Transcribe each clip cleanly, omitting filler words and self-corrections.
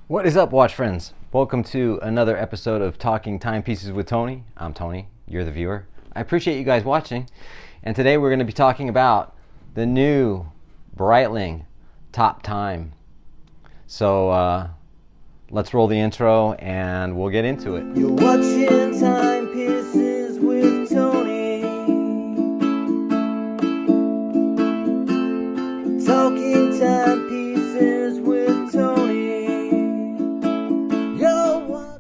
What is up, watch friends? Welcome to another episode of Talking Timepieces with Tony. I'm Tony, you're the viewer. I appreciate you guys watching. And today we're going to be talking about the new Breitling Top Time. So let's roll the intro and we'll get into it. You're watching Timepieces with Tony. Talking Timepieces with Tony.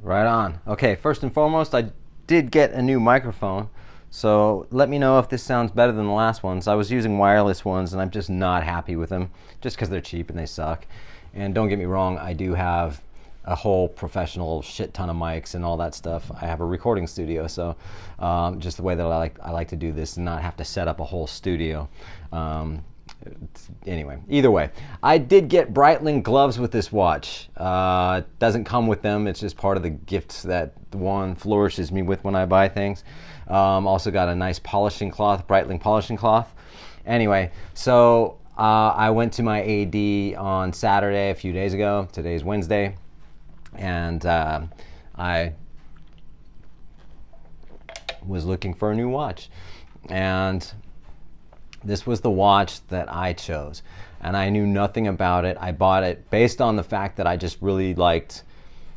Right on. Okay, first and foremost, I did get a new microphone. So let me know if this sounds better than the last ones. I was using wireless ones and I'm just not happy with them just because they're cheap and they suck. And don't get me wrong, I do have a whole professional shit ton of mics and all that stuff. I have a recording studio, so just the way that I like to do this and not have to set up a whole studio. Anyway, either way, I did get Breitling gloves with this watch. It doesn't come with them. It's just part of the gifts that Juan flourishes me with when I buy things. Also got a nice polishing cloth, Breitling polishing cloth. Anyway, so I went to my AD on Saturday a few days ago. Today's Wednesday. And I was looking for a new watch. And this was the watch that I chose, and I knew nothing about it. I bought it based on the fact that I just really liked,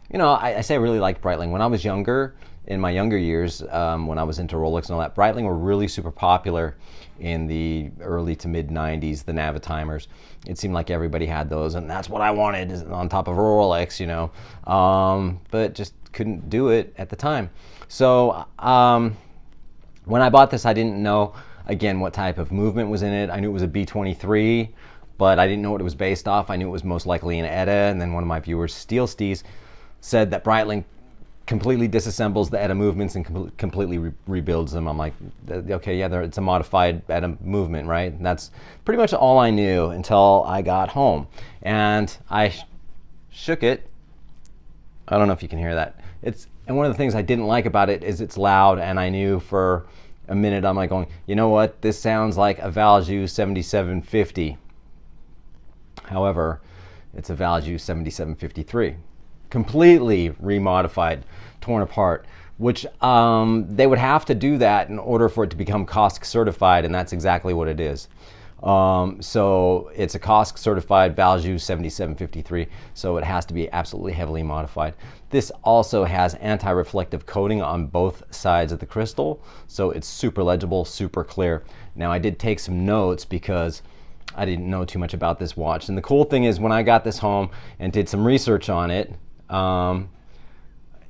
I say really liked Breitling. When I was younger, in my younger years, when I was into Rolex and all that, Breitling were really super popular in the early to mid 90s, the Navitimers. It seemed like everybody had those, and that's what I wanted on top of a Rolex, but just couldn't do it at the time. So when I bought this, I didn't know, again, what type of movement was in it. I knew it was a B23, but I didn't know what it was based off. I knew it was most likely an ETA, and then one of my viewers, Steel Steez, said that Breitling completely disassembles the ETA movements and completely rebuilds them. I'm like, okay, yeah, it's a modified ETA movement, right? And that's pretty much all I knew until I got home. And I shook it. I don't know if you can hear that. And one of the things I didn't like about it is it's loud, and I knew for a minute I'm like going, you know what, this sounds like a Valjoux 7750. However, it's a Valjoux 7753, completely remodified, torn apart, which they would have to do that in order for it to become COSC certified, and that's exactly what it is. So it's a COSC certified Valjoux 7753, so it has to be absolutely heavily modified. This also has anti-reflective coating on both sides of the crystal, so it's super legible, super clear. Now, I did take some notes because I didn't know too much about this watch, and the cool thing is when I got this home and did some research on it,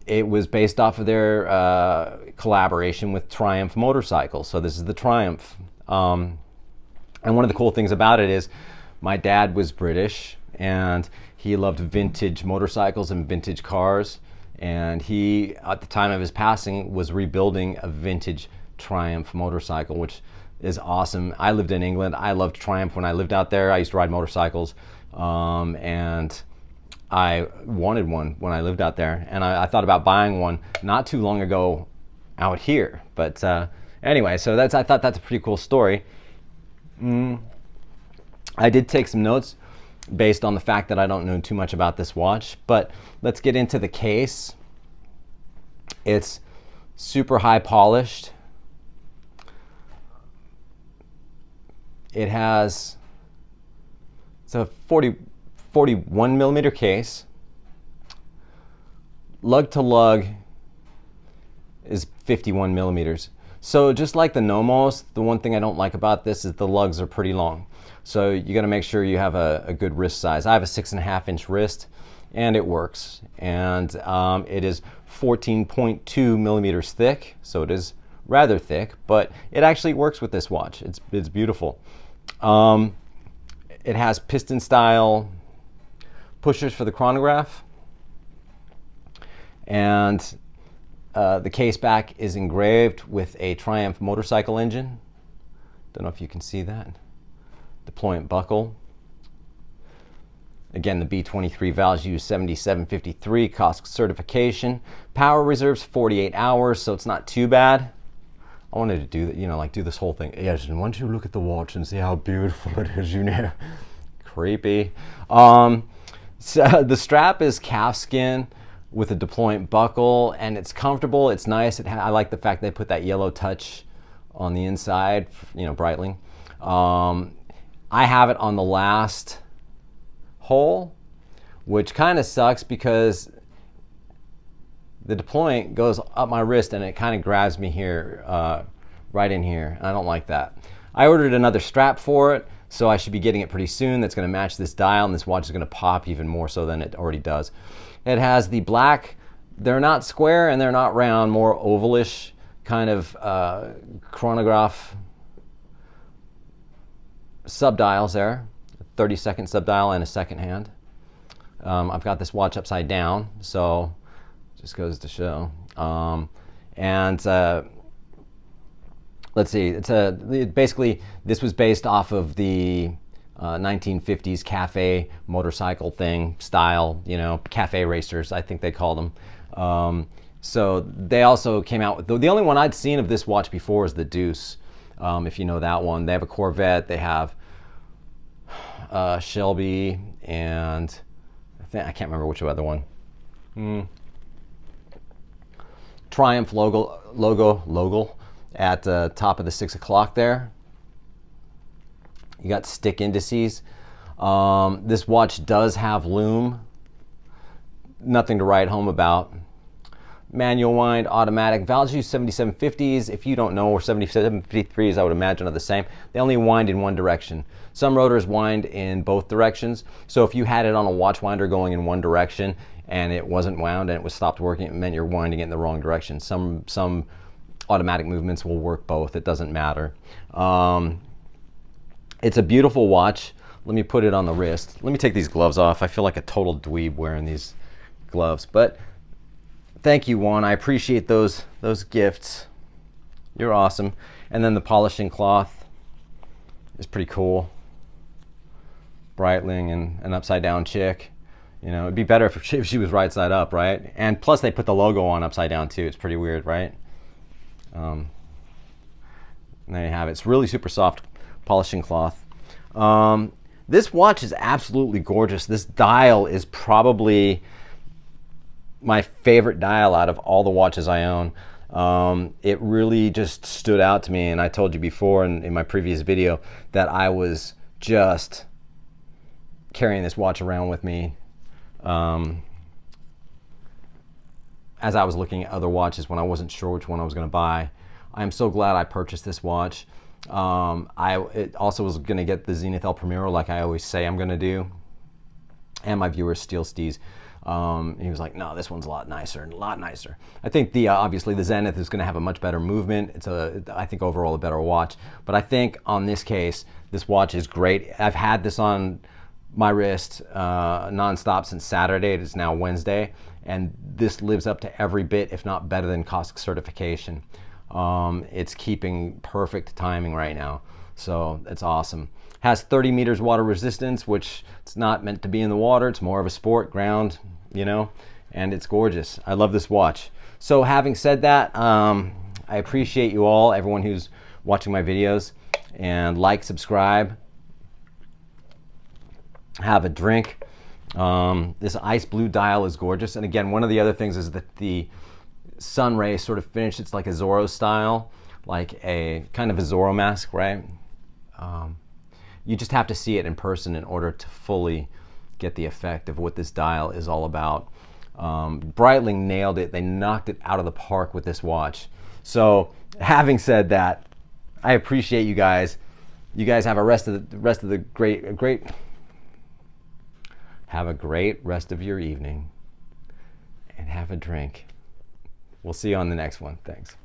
it was based off of their collaboration with Triumph Motorcycles. So this is the Triumph. And one of the cool things about it is my dad was British and he loved vintage motorcycles and vintage cars. And he, at the time of his passing, was rebuilding a vintage Triumph motorcycle, which is awesome. I lived in England. I loved Triumph when I lived out there. I used to ride motorcycles. And I wanted one when I lived out there. And I thought about buying one not too long ago out here. But anyway, so I thought that's a pretty cool story. I did take some notes based on the fact that I don't know too much about this watch, but let's get into the case. It's super high polished. It's a 41 millimeter case. Lug to lug is 51 millimeters. So just like the Nomos, the one thing I don't like about this is the lugs are pretty long. So you got to make sure you have a good wrist size. I have a 6.5 inch wrist and it works. And it is 14.2 millimeters thick. So it is rather thick, but it actually works with this watch. It's beautiful. It has piston style pushers for the chronograph. And the case back is engraved with a Triumph motorcycle engine. Don't know if you can see that. Deployment buckle. Again, the B23 Valjoux 7753 COSC certification. Power reserves 48 hours, so it's not too bad. I wanted to do that, do this whole thing. Yes, and once you look at the watch and see how beautiful it is, Creepy. So the strap is calfskin with a deployant buckle, and it's comfortable. It's nice. I like the fact they put that yellow touch on the inside, Breitling. I have it on the last hole, which kind of sucks because the deployant goes up my wrist and it kind of grabs me here, right in here. I don't like that. I ordered another strap for it, so I should be getting it pretty soon. That's going to match this dial, and this watch is going to pop even more so than it already does. It has the black, they're not square and they're not round, more ovalish kind of chronograph subdials there, 30-second subdial and a second hand. I've got this watch upside down, so just goes to show. Let's see. Basically this was based off of the 1950s cafe motorcycle thing style, cafe racers, I think they called them. So they also came out with the only one I'd seen of this watch before is the Deuce. If you know that one, they have a Corvette, they have Shelby, and I can't remember which other one. Triumph logo at the top of the 6 o'clock there. You got stick indices. This watch does have lume. Nothing to write home about. Manual wind, automatic. Valves use 7750s. If you don't know, or 7753s, I would imagine are the same. They only wind in one direction. Some rotors wind in both directions. So if you had it on a watch winder going in one direction and it wasn't wound and it was stopped working, it meant you're winding it in the wrong direction. Some automatic movements will work both. It doesn't matter. It's a beautiful watch. Let me put it on the wrist. Let me take these gloves off. I feel like a total dweeb wearing these gloves, but thank you, Juan. I appreciate those gifts. You're awesome. And then the polishing cloth is pretty cool. Breitling and an upside down chick. It'd be better if she was right side up, right? And plus they put the logo on upside down too. It's pretty weird, right? And there you have it. It's really super soft polishing cloth. This watch is absolutely gorgeous. This dial is probably my favorite dial out of all the watches I own. It really just stood out to me, and I told you before in my previous video that I was just carrying this watch around with me as I was looking at other watches when I wasn't sure which one I was going to buy. I am so glad I purchased this watch. It also was going to get the Zenith El Primero like I always say I'm going to do, and my viewer Steel Steez. He was like, no, this one's a lot nicer. I think obviously the Zenith is going to have a much better movement. It's I think overall a better watch. But I think on this case, this watch is great. I've had this on my wrist nonstop since Saturday. It is now Wednesday, and this lives up to every bit, if not better than COSC certification. It's keeping perfect timing right now, so it's awesome. Has 30 meters water resistance, which it's not meant to be in the water. It's more of a sport ground, and it's gorgeous. I love this watch. So having said that, I appreciate you all, everyone who's watching my videos, and like, subscribe, have a drink. This ice blue dial is gorgeous. And again, one of the other things is that the sun ray sort of finished. It's like a Zorro style, like a kind of a Zorro mask, right? You just have to see it in person in order to fully get the effect of what this dial is all about. Breitling nailed it. They knocked it out of the park with this watch. So having said that, I appreciate you guys. You guys have have a great rest of your evening, and have a drink. We'll see you on the next one. Thanks.